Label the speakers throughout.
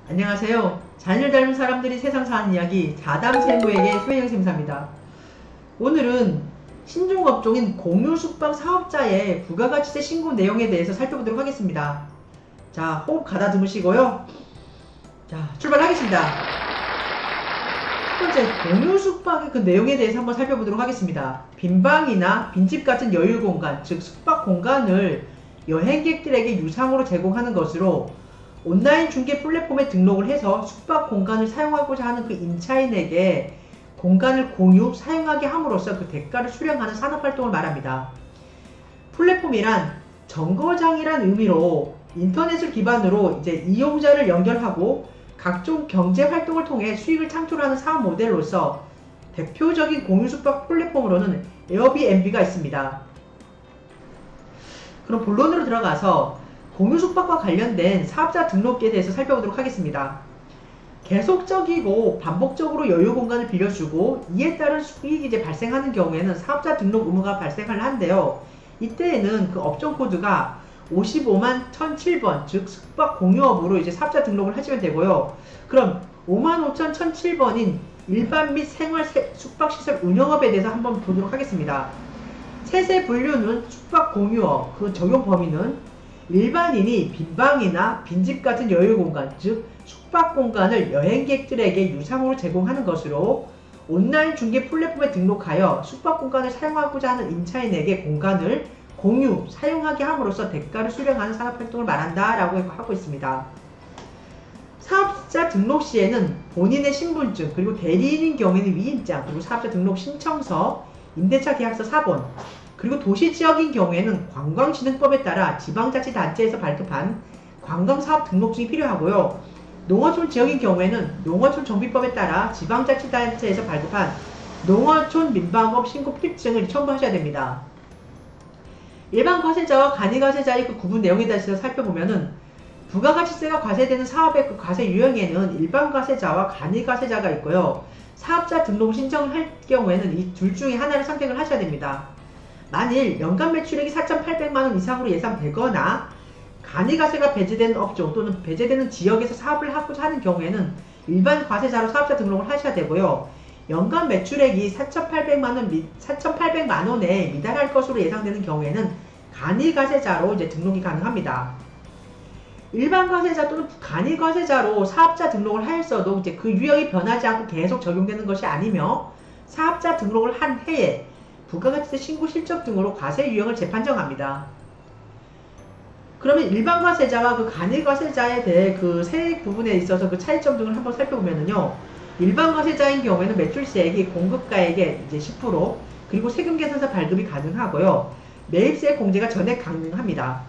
Speaker 1: 안녕하세요. 자녀를 닮은 사람들이 세상 사는 이야기 자담세무에게 소혜영쌤사입니다. 오늘은 신종업종인 공유숙박 사업자의 부가가치세 신고 내용에 대해서 살펴보도록 하겠습니다. 자, 호흡 가다듬으시고요. 자, 출발하겠습니다. 첫 번째, 공유숙박의 그 내용에 대해서 한번 살펴보도록 하겠습니다. 빈방이나 빈집 같은 여유공간, 즉 숙박공간을 여행객들에게 유상으로 제공하는 것으로 온라인 중개 플랫폼에 등록을 해서 숙박 공간을 사용하고자 하는 그 임차인에게 공간을 공유, 사용하게 함으로써 그 대가를 수령하는 산업활동을 말합니다. 플랫폼이란 정거장이란 의미로 인터넷을 기반으로 이제 이용자를 연결하고 각종 경제활동을 통해 수익을 창출하는 사업 모델로서 대표적인 공유숙박 플랫폼으로는 에어비앤비가 있습니다. 그럼 본론으로 들어가서 공유숙박과 관련된 사업자 등록에 대해서 살펴보도록 하겠습니다. 계속적이고 반복적으로 여유공간을 빌려주고 이에 따른 수익이 이제 발생하는 경우에는 사업자 등록 의무가 발생을 한데요. 이때에는 그 업종 코드가 55만 1007번, 즉 숙박 공유업으로 이제 사업자 등록을 하시면 되고요. 그럼 55,000 1007번인 일반 및 생활 숙박시설 운영업에 대해서 한번 보도록 하겠습니다. 세세 분류는 숙박 공유업, 그 적용 범위는 일반인이 빈방이나 빈집 같은 여유공간, 즉 숙박공간을 여행객들에게 유상으로 제공하는 것으로 온라인 중개 플랫폼에 등록하여 숙박공간을 사용하고자 하는 임차인에게 공간을 공유, 사용하게 함으로써 대가를 수령하는 산업활동을 말한다 라고 하고 있습니다. 사업자 등록 시에는 본인의 신분증, 그리고 대리인인 경우에는 위임장, 그리고 사업자 등록 신청서, 임대차 계약서 사본, 그리고 도시지역인 경우에는 관광진흥법에 따라 지방자치단체에서 발급한 관광사업 등록증이 필요하고요. 농어촌 지역인 경우에는 농어촌정비법에 따라 지방자치단체에서 발급한 농어촌 민방업 신고 필증을 첨부하셔야 됩니다. 일반 과세자와 간이 과세자의 그 구분 내용에 대해서 살펴보면은 부가가치세가 과세되는 사업의 그 과세 유형에는 일반 과세자와 간이 과세자가 있고요. 사업자 등록 신청을 할 경우에는 이 둘 중에 하나를 선택을 하셔야 됩니다. 만일 연간 매출액이 4,800만원 이상으로 예상되거나 간이과세가 배제되는 업종 또는 배제되는 지역에서 사업을 하고자 하는 경우에는 일반 과세자로 사업자 등록을 하셔야 되고요. 연간 매출액이 4,800만원에 미달할 것으로 예상되는 경우에는 간이과세자로 이제 등록이 가능합니다. 일반 과세자 또는 간이과세자로 사업자 등록을 하였어도 이제 그 유형이 변하지 않고 계속 적용되는 것이 아니며 사업자 등록을 한 해에 부가가치세 신고 실적 등으로 과세 유형을 재판정합니다. 그러면 일반 과세자와 그 간이 과세자에 대해 그 세액 부분에 있어서 그 차이점 등을 한번 살펴보면요. 일반 과세자인 경우에는 매출세액이 공급가액의 이제 10%, 그리고 세금 계산서 발급이 가능하고요. 매입세 공제가 전액 가능합니다.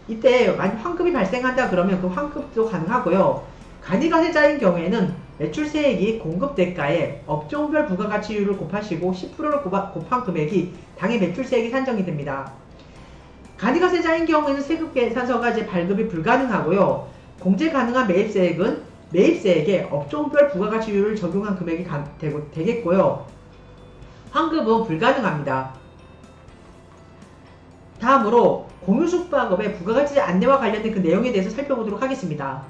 Speaker 1: 이때 만약 환급이 발생한다 그러면 그 환급도 가능하고요. 간이 과세자인 경우에는 매출세액이 공급대가에 업종별 부가가치율을 곱하시고 10%를 곱한 금액이 당해 매출세액이 산정이 됩니다. 간이과세자인 경우에는 세금 계산서가 이제 발급이 불가능하고요. 공제 가능한 매입세액은 매입세액에 업종별 부가가치율을 적용한 금액이 되겠고요. 환급은 불가능합니다. 다음으로 공유숙박업의 부가가치세 안내와 관련된 그 내용에 대해서 살펴보도록 하겠습니다.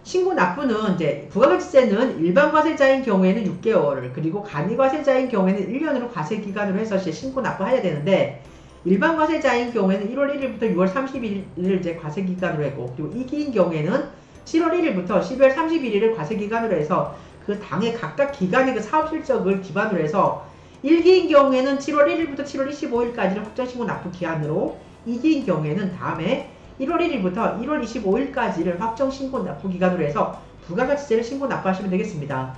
Speaker 1: 신고 납부는 이제 부가가치세는 일반 과세자인 경우에는 6개월을, 그리고 간이 과세자인 경우에는 1년으로 과세 기간으로 해서 신고 납부해야 되는데, 일반 과세자인 경우에는 1월 1일부터 6월 31일을 이제 과세 기간으로 하고, 그리고 2기인 경우에는 7월 1일부터 12월 31일을 과세 기간으로 해서 그 당의 각각 기간의 그 사업 실적을 기반으로 해서 1기인 경우에는 7월 1일부터 7월 25일까지를 확정신고 납부 기한으로, 2기인 경우에는 다음에 1월 1일부터 1월 25일까지를 확정신고 납부 기간으로 해서 부가가치세를 신고 납부하시면 되겠습니다.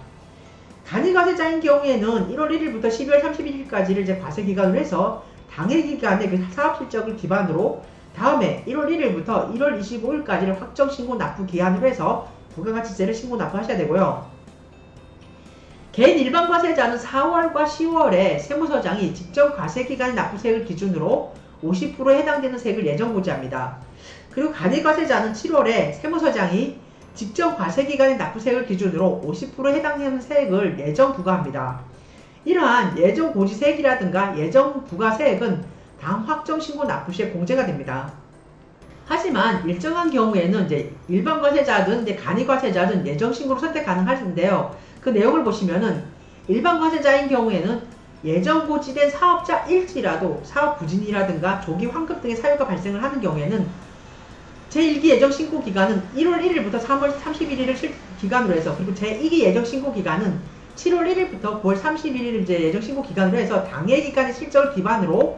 Speaker 1: 간이과세자인 경우에는 1월 1일부터 12월 31일까지를 이제 과세 기간으로 해서 당해 기간의 그 사업 실적을 기반으로 다음에 1월 1일부터 1월 25일까지를 확정신고 납부 기한으로 해서 부가가치세를 신고 납부하셔야 되고요. 개인 일반 과세자는 4월과 10월에 세무서장이 직전 과세 기간의 납부세액을 기준으로 50%에 해당되는 세액을 예정 고지합니다. 그리고 간이과세자는 7월에 세무서장이 직전 과세기간의 납부세액을 기준으로 50%에 해당되는 세액을 예정 부과합니다. 이러한 예정 고지세액이라든가 예정 부과세액은 다음 확정신고 납부 시에 공제가 됩니다. 하지만 일정한 경우에는 이제 일반 과세자든 이제 간이 과세자든 예정 신고로 선택 가능하신데요. 그 내용을 보시면은 일반 과세자인 경우에는 예정 고지된 사업자 일지라도 사업 부진이라든가 조기 환급 등의 사유가 발생을 하는 경우에는 제1기 예정 신고 기간은 1월 1일부터 3월 31일을 기간으로 해서, 그리고 제2기 예정 신고 기간은 7월 1일부터 9월 31일을 이제 예정 신고 기간으로 해서 당해 기간의 실적을 기반으로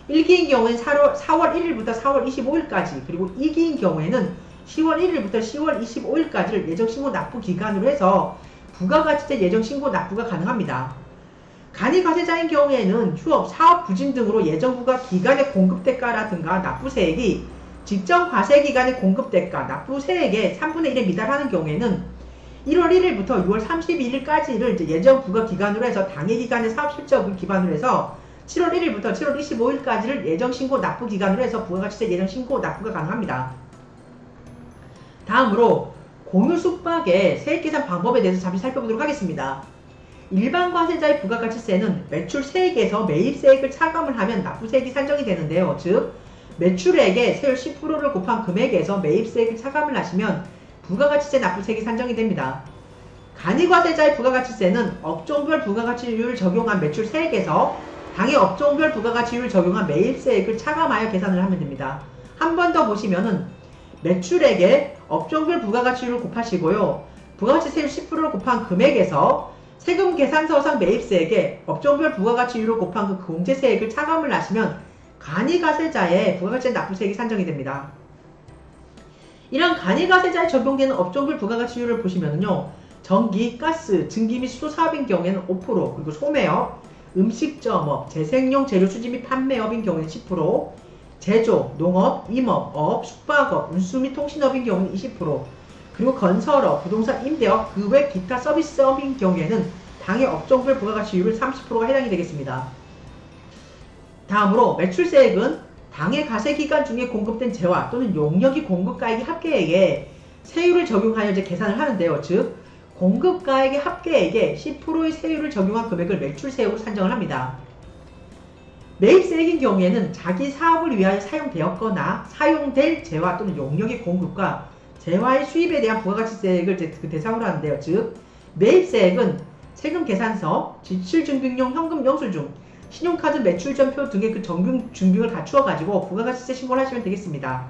Speaker 1: 1기인 경우에는 4월 1일부터 4월 25일까지, 그리고 2기인 경우에는 10월 1일부터 10월 25일까지를 예정 신고 납부 기간으로 해서 부가가치세 예정 신고 납부가 가능합니다. 간이 과세자인 경우에는 휴업, 사업 부진 등으로 예정 부가 기간의 공급대가라든가 납부세액이 직전 과세기간의 공급대가, 납부세액의 3분의 1에 미달하는 경우에는 1월 1일부터 6월 31일까지를 예정 부가 기간으로 해서 당해기간의 사업실적을 기반으로 해서 7월 1일부터 7월 25일까지를 예정신고 납부 기간으로 해서 부가가치세 예정신고 납부가 가능합니다. 다음으로 공유숙박의 세액계산 방법에 대해서 잠시 살펴보도록 하겠습니다. 일반 과세자의 부가가치세는 매출 세액에서 매입세액을 차감을 하면 납부세액이 산정이 되는데요. 즉 매출액의 세율 10%를 곱한 금액에서 매입세액을 차감을 하시면 부가가치세 납부세액이 산정이 됩니다. 간이과세자의 부가가치세는 업종별 부가가치율을 적용한 매출 세액에서 당해 업종별 부가가치율을 적용한 매입세액을 차감하여 계산을 하면 됩니다. 한 번 더 보시면은 매출액의 업종별 부가가치율을 곱하시고요. 부가가치세율 10%를 곱한 금액에서 세금 계산서상 매입세액에 업종별 부가가치율을 곱한 그 공제세액을 차감을 하시면 간이과세자의 부가가치세 납부세액이 산정이 됩니다. 이런 간이과세자에 적용되는 업종별 부가가치율을 보시면요. 전기, 가스, 증기 및 수도 사업인 경우에는 5%, 그리고 소매업, 음식점업, 재생용 재료 수집 및 판매업인 경우에는 10%, 제조, 농업, 임업업, 숙박업, 운수 및 통신업인 경우는 20%, 그리고 건설업, 부동산 임대업, 그 외 기타 서비스업인 경우에는 당해 업종별 부가가치율 30%가 해당이 되겠습니다. 다음으로 매출세액은 당해 과세기간 중에 공급된 재화 또는 용역이 공급가액이 합계액에 세율을 적용하여 이제 계산을 하는데요. 즉 공급가액의 합계액에 10%의 세율을 적용한 금액을 매출세액으로 산정을 합니다. 매입세액인 경우에는 자기 사업을 위하여 사용되었거나 사용될 재화 또는 용역의 공급과 재화의 수입에 대한 부가가치세액을 대상으로 하는데요. 즉 매입세액은 세금 계산서, 지출증빙용 현금 영수증, 신용카드 매출전표 등의 그 정규 증빙을 갖추어 가지고 부가가치세 신고를 하시면 되겠습니다.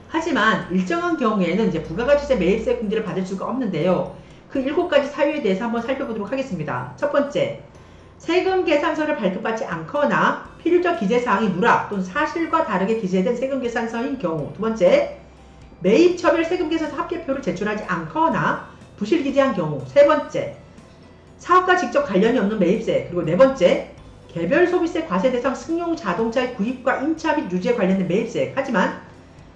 Speaker 1: 하지만 일정한 경우에는 이제 부가가치세 매입세 공제를 받을 수가 없는데요. 그 7가지 사유에 대해서 한번 살펴보도록 하겠습니다. 첫 번째, 세금 계산서를 발급받지 않거나 필요적 기재사항이 누락 또는 사실과 다르게 기재된 세금 계산서인 경우. 두 번째, 매입처별 세금 계산서 합계표를 제출하지 않거나 부실 기재한 경우. 세 번째, 사업과 직접 관련이 없는 매입세. 그리고 네 번째, 개별 소비세 과세 대상 승용 자동차의 구입과 임차 및 유지에 관련된 매입세. 하지만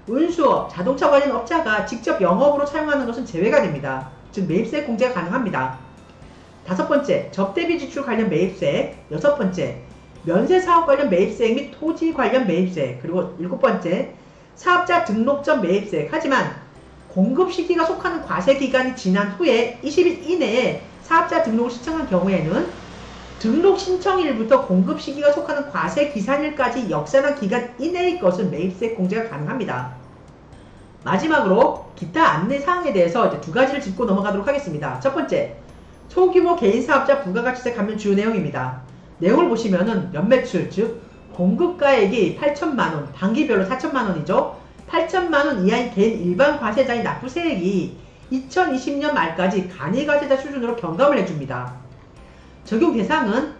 Speaker 1: 운수업, 자동차 관련 업자가 직접 영업으로 사용하는 것은 제외가 됩니다. 즉 매입세 공제가 가능합니다. 다섯 번째, 접대비 지출 관련 매입세. 여섯 번째, 면세사업 관련 매입세 및 토지 관련 매입세. 그리고 일곱 번째, 사업자 등록전 매입세. 하지만 공급 시기가 속하는 과세 기간이 지난 후에 20일 이내에 사업자 등록을 신청한 경우에는 등록 신청일부터 공급 시기가 속하는 과세 기산일까지 역산한 기간 이내의 것은 매입세 공제가 가능합니다. 마지막으로 기타 안내사항에 대해서 이제 2가지를 짚고 넘어가도록 하겠습니다. 첫 번째, 소규모 개인사업자 부가가치세 감면 주요 내용입니다. 내용을 보시면은 연매출, 즉 공급가액이 8천만원, 단기별로 4천만원이죠. 8천만원 이하인 개인 일반 과세자의 납부세액이 2020년 말까지 간이과세자 수준으로 경감을 해줍니다. 적용 대상은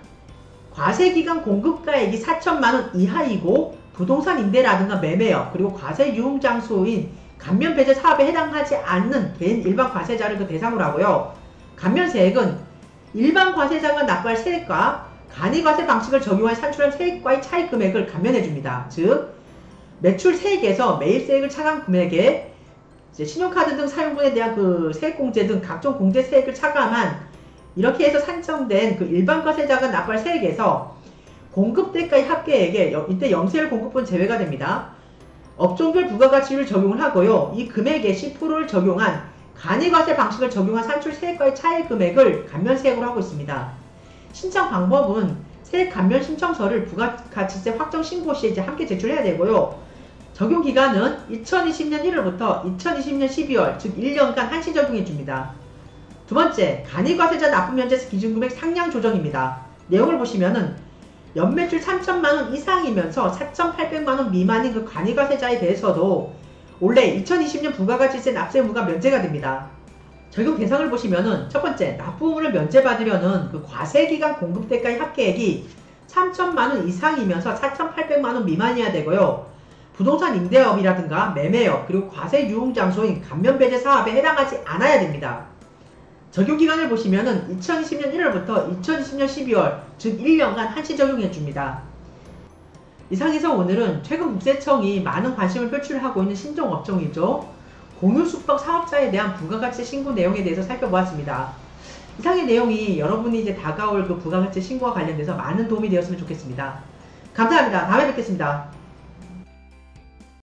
Speaker 1: 과세기간 공급가액이 4천만원 이하이고 부동산 임대라든가 매매업, 그리고 과세 유흥장소인 감면 배제 사업에 해당하지 않는 개인 일반 과세자를 그 대상으로 하고요. 감면세액은 일반 과세자가 납부할 세액과 간이과세 방식을 적용해 산출한 세액과의 차익 금액을 감면해줍니다. 즉 매출 세액에서 매입세액을 차감 금액에 이제 신용카드 등 사용분에 대한 그 세액공제 등 각종 공제세액을 차감한 이렇게 해서 산정된 그 일반 과세자가 납부할 세액에서 공급대가의 합계액에 이때 영세율 공급분 제외가 됩니다. 업종별 부가가치율을 적용을 하고요. 이 금액에 10%를 적용한 간이과세 방식을 적용한 산출 세액과의 차액 금액을 감면세액으로 하고 있습니다. 신청 방법은 세액 감면 신청서를 부가가치세 확정 신고 시에 이제 함께 제출해야 되고요. 적용 기간은 2020년 1월부터 2020년 12월, 즉 1년간 한시 적용해 줍니다. 두 번째, 간이과세자 납부면제 기준금액 상량 조정입니다. 내용을 보시면은 연매출 3천만원 이상이면서 4,800만원 미만인 그 간이과세자에 대해서도 원래 2020년 부가가치세 납세 의무가 면제가 됩니다. 적용 대상을 보시면은 첫 번째, 납부 의무를 면제받으려는 그 과세기간 공급대가의 합계액이 3천만원 이상이면서 4,800만원 미만이어야 되고요. 부동산 임대업이라든가 매매업, 그리고 과세 유흥 장소인 감면배제 사업에 해당하지 않아야 됩니다. 적용기간을 보시면은 2020년 1월부터 2020년 12월, 즉 1년간 한시 적용해 줍니다. 이상해서 오늘은 최근 국세청이 많은 관심을 표출하고 있는 신종업종이죠. 공유숙박 사업자에 대한 부가가치세 신고 내용에 대해서 살펴보았습니다. 이상의 내용이 여러분이 이제 다가올 그 부가가치세 신고와 관련돼서 많은 도움이 되었으면 좋겠습니다. 감사합니다. 다음에 뵙겠습니다.